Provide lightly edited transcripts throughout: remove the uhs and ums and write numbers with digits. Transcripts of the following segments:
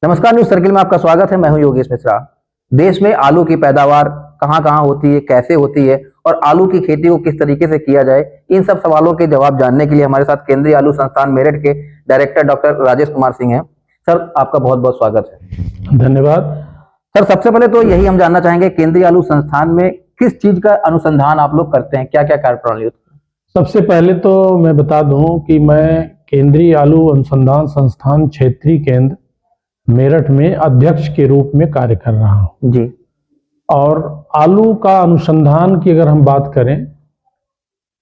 नमस्कार, news circle में आपका स्वागत है। मैं हूं योगेश मिश्रा। देश में आलू की पैदावार कहां-कहां होती है, कैसे होती है और आलू की खेती को किस तरीके से किया जाए, इन सब सवालों के जवाब जानने के लिए हमारे साथ केंद्रीय आलू संस्थान मेरठ के डायरेक्टर डॉक्टर राजेश कुमार सिंह हैं। सर, आपका बहुत-बहुत स्वागत है। धन्यवाद। सर, सबसे पहले तो यही हम जानना चाहेंगे, केंद्रीय आलू संस्थान में किस चीज का अनुसंधान आप लोग करते हैं, क्या-क्या कार्यप्रणाली होती है? सबसे पहले तो मैं बता दूं कि मैं केंद्रीय आलू अनुसंधान संस्थान क्षेत्रीय केंद्र मेरठ में अध्यक्ष के रूप में कार्य कर रहा हूं जी। और आलू का अनुसंधान की अगर हम बात करें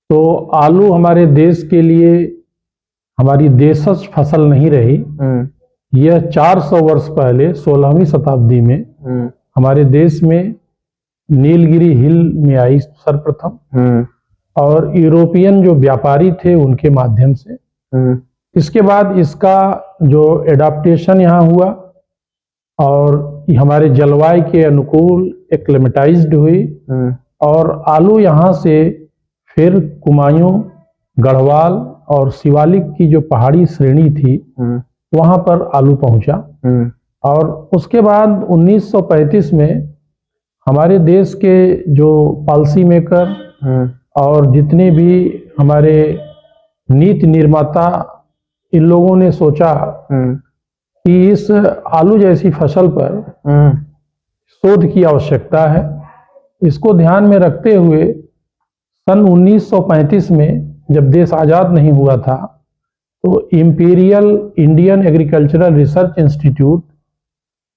तो आलू हमारे देश के लिए हमारी देशज फसल नहीं रही। यह 400 वर्ष पहले 16वीं शताब्दी में हमारे देश में नीलगिरी हिल में आई सर्वप्रथम और यूरोपियन जो व्यापारी थे उनके माध्यम से। इसके बाद इसका जो एडाप्टेशन यहाँ हुआ और हमारे जलवायु के अनुकूल एक्लेमेटाइज्ड हुई और आलू यहाँ से फिर कुमायूं, गढ़वाल और शिवालिक की जो पहाड़ी श्रेणी थी वहां पर आलू पहुंचा और उसके बाद 1935 में हमारे देश के जो पॉलिसी मेकर और जितने भी हमारे नीति निर्माता, इन लोगों ने सोचा कि इस आलू जैसी फसल पर शोध की आवश्यकता है। इसको ध्यान में रखते हुए सन 1935 में जब देश आजाद नहीं हुआ था तो imperial Indian agricultural research institute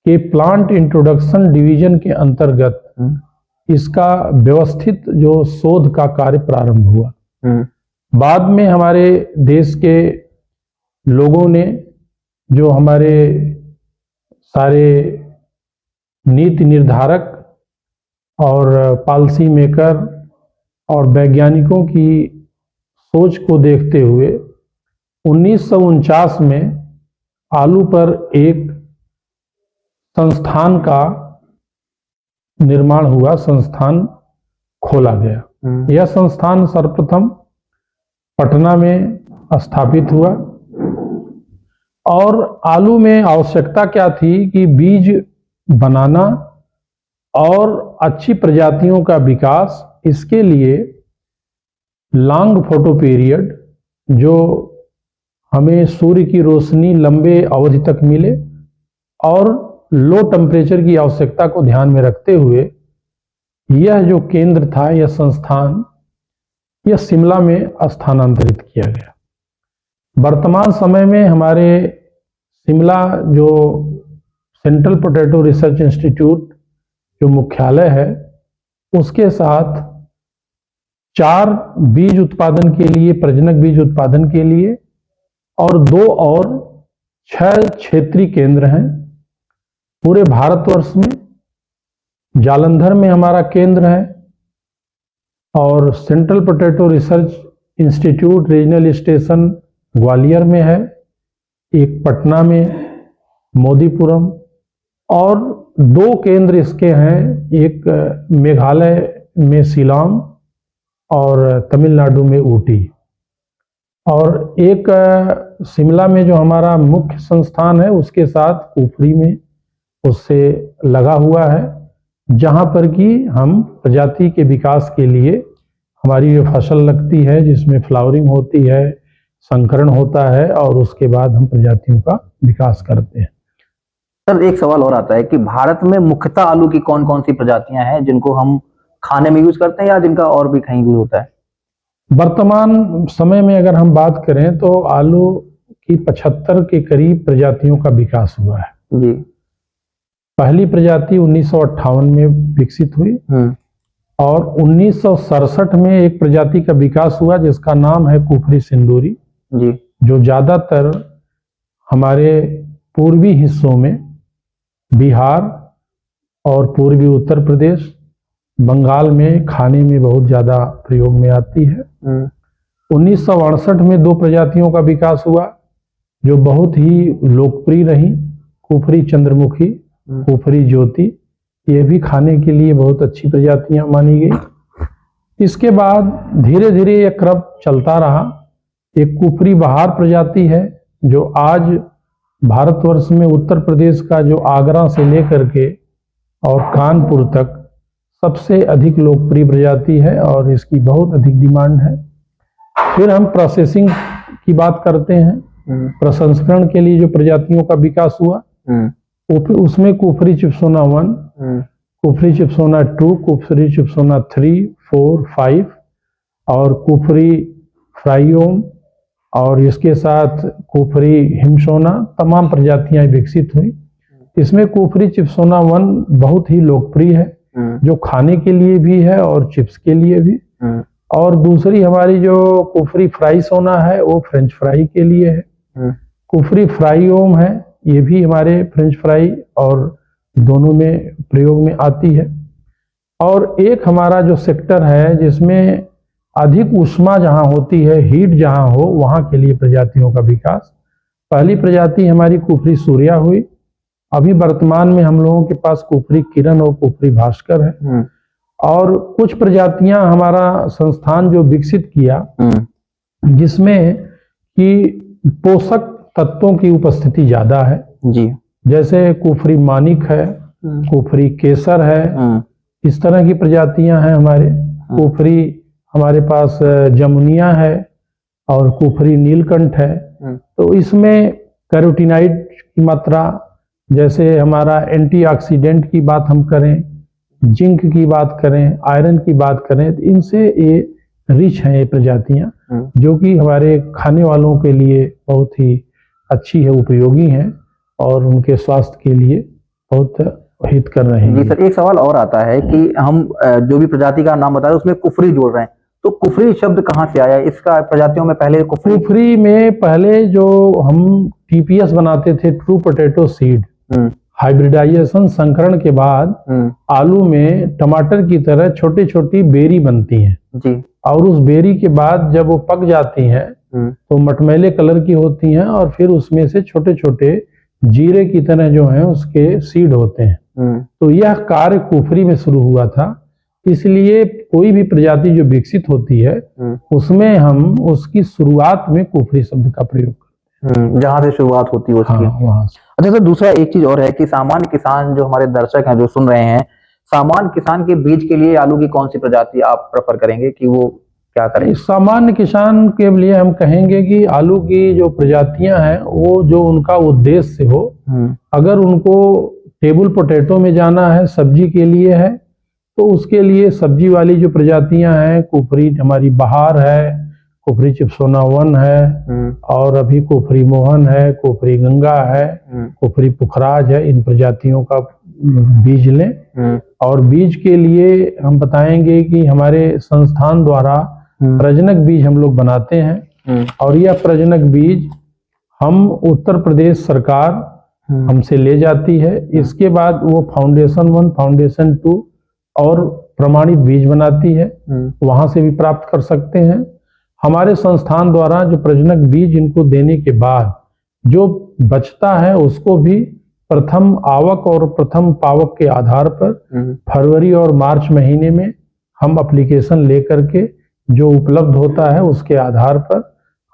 के प्लांट इंट्रोडक्शन डिवीजन के अंतर्गत इसका व्यवस्थित जो शोध का कार्य प्रारंभ हुआ। बाद में हमारे देश के लोगों ने, जो हमारे सारे नीति निर्धारक और पॉलिसी मेकर और वैज्ञानिकों की सोच को देखते हुए 1949 में आलू पर एक संस्थान का निर्माण हुआ, संस्थान खोला गया। यह संस्थान सर्वप्रथम पटना में स्थापित हुआ और आलू में आवश्यकता क्या थी कि बीज बनाना और अच्छी प्रजातियों का विकास, इसके लिए लॉन्ग फोटो पीरियड, जो हमें सूर्य की रोशनी लंबे अवधि तक मिले और लो टेम्परेचर की आवश्यकता को ध्यान में रखते हुए यह जो केंद्र था, यह संस्थान, यह शिमला में स्थानांतरित किया गया। वर्तमान समय में हमारे शिमला जो सेंट्रल पोटैटो रिसर्च इंस्टीट्यूट जो मुख्यालय है, उसके साथ 4 बीज उत्पादन के लिए, प्रजनक बीज उत्पादन के लिए और 2 और 6 क्षेत्रीय केंद्र हैं पूरे भारतवर्ष में। जालंधर में हमारा केंद्र है और central potato research institute regional station Gwalior में है, एक पटना में मोदीपुरम, और 2 केंद्र इसके हैं, एक मेघालय में शिलांग और तमिलनाडु में ऊटी, और एक शिमला में जो हमारा मुख्य संस्थान है उसके साथ कुफरी में उससे लगा हुआ है, जहां पर कि हम प्रजाति के विकास के लिए हमारी जो फसल लगती है, जिसमें फ्लावरिंग होती है, संकरण होता है और उसके बाद हम प्रजातियों का विकास करते हैं। सर, एक सवाल और आता है कि भारत में मुख्यतः आलू की कौन-कौन सी प्रजातियां हैं जिनको हम खाने में यूज करते हैं या जिनका और भी कहीं यूज होता है? वर्तमान समय में अगर हम बात करें तो आलू की 75 के करीब प्रजातियों का विकास हुआ है जी। पहली प्रजाति 1958 में विकसित हुई और 1967 में एक प्रजाति का विकास हुआ जिसका नाम है कुफरी सिंदूरी जी, जो ज्यादातर हमारे पूर्वी हिस्सों में, बिहार और पूर्वी उत्तर प्रदेश, बंगाल में खाने में बहुत ज्यादा प्रयोग में आती है। 1968 में 2 प्रजातियों का विकास हुआ जो बहुत ही लोकप्रिय रही, कुफरी चंद्रमुखी, कुफरी ज्योति, ये भी खाने के लिए बहुत अच्छी प्रजातियां मानी गई। इसके बाद धीरे धीरे यह क्रम चलता रहा। एक कुफरी बहार प्रजाति है जो आज भारतवर्ष में उत्तर प्रदेश का जो आगरा से लेकर के और कानपुर तक सबसे अधिक लोकप्रिय प्रजाति है और इसकी बहुत अधिक डिमांड है। फिर हम प्रोसेसिंग की बात करते हैं। प्रसंस्करण के लिए जो प्रजातियों का विकास हुआ उसमें कुफरी चिप्सोना 1, कुफरी चिप्सोना 2, कुफरी चिप्सोना 3, 4, 5 और कुफरी फ्राइओम और इसके साथ कुफरी हिमसोना तमाम प्रजातियां विकसित हुई। इसमें कुफरी चिप्सोना 1 बहुत ही लोकप्रिय है, जो खाने के लिए भी है और चिप्स के लिए भी। और दूसरी हमारी जो कुफरी फ्राई सोना है वो फ्रेंच फ्राई के लिए है। कुफरी फ्राइओम है, ये भी हमारे फ्रेंच फ्राई और दोनों में प्रयोग में आती है। और एक हमारा जो सेक्टर है जिसमें अधिक ऊष्मा जहां होती है, हीट जहां हो, वहां के लिए प्रजातियों का विकास। पहली प्रजाति हमारी कुफरी सूर्या हुई। अभी वर्तमान में हम लोगों के पास कुफरी किरण और कुफरी भास्कर है। और कुछ प्रजातियां हमारा संस्थान जो विकसित किया जिसमें कि पोषक तत्वों की उपस्थिति ज्यादा है जी, जैसे कुफरी मानिक है, कुफरी केसर है, इस तरह की प्रजातियां हैं हमारे। कुफरी हमारे पास जमुनिया है और कुफरी नीलकंठ है। तो इसमें कैरोटीनाइड की मात्रा, जैसे हमारा एंटीऑक्सीडेंट की बात हम करें, जिंक की बात करें, आयरन की बात करें, तो इनसे ये रिच हैं ये प्रजातियां, जो कि हमारे खाने वालों के लिए बहुत ही अच्छी है, उपयोगी हैं और उनके स्वास्थ्य के लिए बहुत हित कर रहे हैं। जी सर, एक सवाल और आता है कि हम जो भी प्रजाति का नाम बता रहे हैं उसमें कुफरी जोड़ रहे हैं, तो कुफरी शब्द कहाँ से आया? इसका प्रजातियों में पहले कुफरी में पहले जो हम टीपीएस बनाते थे, ट्रू पोटैटो सीड, हाइब्रिडाइजेशन संकरण के बाद आलू में टमाटर की तरह छोटी छोटी बेरी बनती हैं जी, और उस बेरी के बाद जब वो पक जाती हैं तो मटमैले कलर की होती हैं और फिर उसमें से छोटे छोटे जीरे की तरह जो हैं उसके सीड होते हैं। तो यह कार्य कुफरी में शुरू हुआ था। इसलिए कोई भी प्रजाति जो विकसित होती है उसमें हम उसकी शुरुआत में कुफरी शब्द का प्रयोग करते हैं, जहां से शुरुआत होती है उसकी। वहां से। अच्छा सर, दूसरा एक चीज और है कि सामान्य किसान जो हमारे दर्शक हैं जो सुन रहे हैं, सामान्य किसान के बीज के लिए आलू की कौन सी प्रजाति आप प्रेफर करेंगे कि वो क्या करें? सामान्य किसान के लिए हम कहेंगे कि आलू की जो प्रजातियां हैं वो जो उनका उद्देश्य हो, अगर उनको टेबल पोटैटो में जाना है, सब्जी के लिए है, तो उसके लिए सब्जी वाली जो प्रजातियां हैं, कुफरी हमारी बहार है, कुफरी चिप्सोना 1 है और अभी कुफरी मोहन है, कुफरी गंगा है, कुफरी पुखराज है, इन प्रजातियों का बीज लें। और बीज के लिए हम बताएंगे कि हमारे संस्थान द्वारा प्रजनक बीज हम लोग बनाते हैं और यह प्रजनक बीज हम उत्तर प्रदेश सरकार हमसे ले जाती है। इसके बाद वो फाउंडेशन 1, फाउंडेशन 2 और प्रमाणित बीज बनाती है, वहां से भी प्राप्त कर सकते हैं। हमारे संस्थान द्वारा जो प्रजनक बीज इनको देने के बाद जो बचता है उसको भी प्रथम आवक और प्रथम पावक के आधार पर फरवरी और मार्च महीने में हम एप्लीकेशन लेकर के जो उपलब्ध होता है उसके आधार पर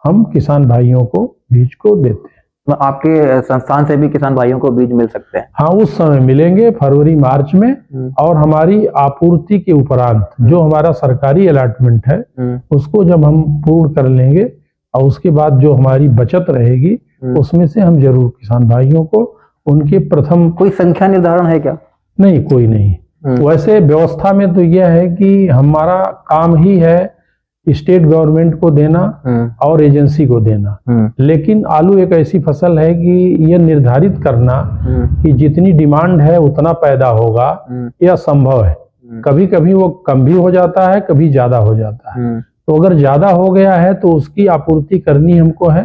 हम किसान भाइयों को बीज को देते हैं। आपके संस्थान से भी किसान भाइयों को बीज मिल सकते हैं? हाँ, उस समय मिलेंगे फरवरी मार्च में। और हमारी आपूर्ति के उपरांत जो हमारा सरकारी अलॉटमेंट है उसको जब हम पूर्ण कर लेंगे और उसके बाद जो हमारी बचत रहेगी उसमें से हम जरूर किसान भाइयों को उनके प्रथम। कोई संख्या निर्धारण है क्या? नहीं, कोई नहीं। वैसे व्यवस्था में तो यह है कि हमारा काम ही है स्टेट गवर्नमेंट को देना और एजेंसी को देना, लेकिन आलू एक ऐसी फसल है कि यह निर्धारित करना कि जितनी डिमांड है उतना पैदा होगा यह संभव है। कभी कभी वो कम भी हो जाता है, कभी ज्यादा हो जाता है। तो अगर ज्यादा हो गया है तो उसकी आपूर्ति करनी हमको है,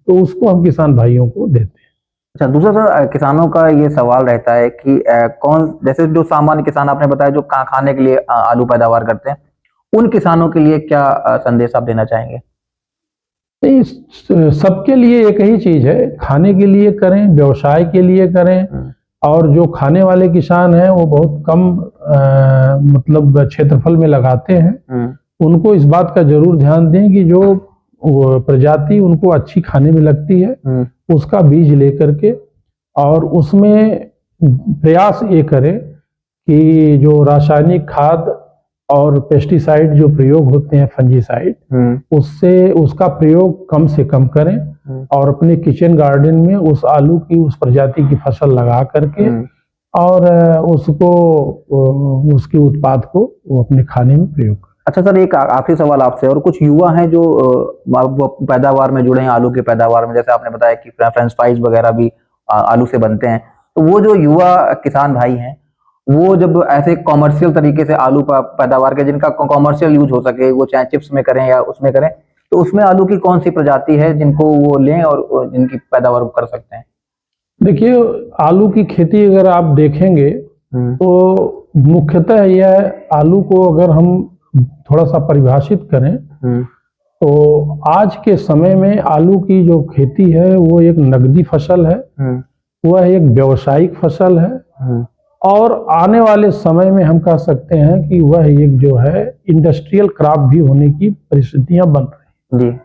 तो उसको हम किसान भाइयों को देते हैं। अच्छा, दूसरा सर, किसानों का ये सवाल रहता है कि कौन, जैसे जो सामान्य किसान आपने बताया जो खाने के लिए आलू पैदावार करते हैं, उन किसानों के लिए क्या संदेश आप देना चाहेंगे? नहीं, सबके लिए एक ही चीज है, खाने के लिए करें, व्यवसाय के लिए करें। और जो खाने वाले किसान हैं वो बहुत कम मतलब क्षेत्रफल में लगाते हैं, उनको इस बात का जरूर ध्यान दें कि जो वो प्रजाति उनको अच्छी खाने में लगती है, उसका बीज लेकर के और उसमें प्रयास ये करें कि जो रासायनिक खाद और पेस्टिसाइड जो प्रयोग होते हैं फंजीसाइड, उससे उसका प्रयोग कम से कम करें और अपने किचन गार्डन में उस आलू की उस प्रजाति की फसल लगा करके और उसको उसके उत्पाद को वो अपने खाने में प्रयोग करें। अच्छा सर, एक आखिरी सवाल आपसे, और कुछ युवा हैं जो पैदावार में जुड़े हैं, आलू की पैदावार में, जैसे आपने बताया कि फ्रेंच फ्राइज वगैरह भी आलू से बनते हैं, तो वो जो युवा किसान भाई हैं, वो जब ऐसे कॉमर्शियल तरीके से आलू पैदावार के, जिनका कॉमर्शियल यूज हो सके, वो चाहे चिप्स में करें या उसमें करें, तो उसमें आलू की कौन सी प्रजाति है जिनको वो लें और जिनकी पैदावार कर सकते हैं? देखिए, आलू की खेती अगर आप देखेंगे तो मुख्यतः यह आलू को अगर हम थोड़ा सा परिभाषित करें तो आज के समय में आलू की जो खेती है वो एक नगदी फसल है, वह एक व्यावसायिक फसल है और आने वाले समय में हम कह सकते हैं कि वह एक जो है इंडस्ट्रियल क्रॉप भी होने की परिस्थितियां बन रही हैं।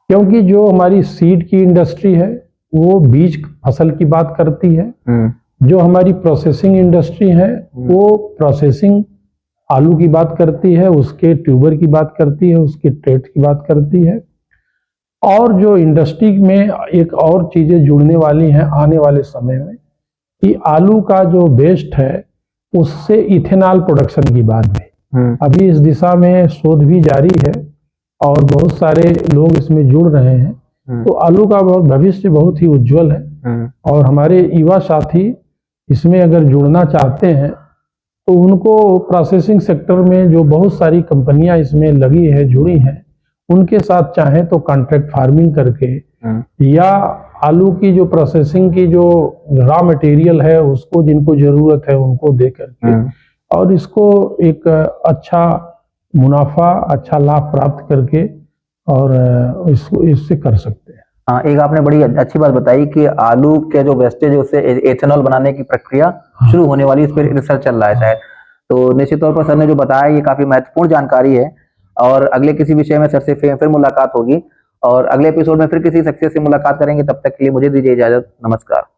क्योंकि जो हमारी सीड की इंडस्ट्री है वो बीज फसल की बात करती है, जो हमारी प्रोसेसिंग इंडस्ट्री है वो प्रोसेसिंग आलू की बात करती है, उसके ट्यूबर की बात करती है, उसके ट्रेड की बात करती है। और जो इंडस्ट्री में एक और चीजें जुड़ने वाली हैं आने वाले समय में कि आलू का जो वेस्ट है उससे इथेनॉल प्रोडक्शन की बात है। अभी इस दिशा में शोध भी जारी है और बहुत सारे लोग इसमें जुड़ रहे हैं, तो आलू का भविष्य बहुत ही उज्जवल है और हमारे युवा साथी इसमें अगर जुड़ना चाहते हैं तो उनको प्रोसेसिंग सेक्टर में जो बहुत सारी कंपनियां इसमें लगी है, जुड़ी हैं, उनके साथ चाहें तो कॉन्ट्रैक्ट फार्मिंग करके या आलू की जो प्रोसेसिंग की जो रॉ मटेरियल है उसको जिनको जरूरत है उनको दे करके और इसको एक अच्छा मुनाफा, अच्छा लाभ प्राप्त करके और इसको इससे कर सकते हैं। हाँ, एक आपने बड़ी अच्छी बात बताई कि आलू के जो वेस्टेज है उससे एथेनॉल बनाने की प्रक्रिया शुरू होने वाली, इस पर रिसर्च चल रहा है शायद। तो निश्चित तौर पर सर ने जो बताया ये काफी महत्वपूर्ण जानकारी है और अगले किसी विषय में सर से फिर मुलाकात होगी और अगले एपिसोड में फिर किसी शख्सियत से मुलाकात करेंगे। तब तक के लिए मुझे दीजिए इजाजत। नमस्कार।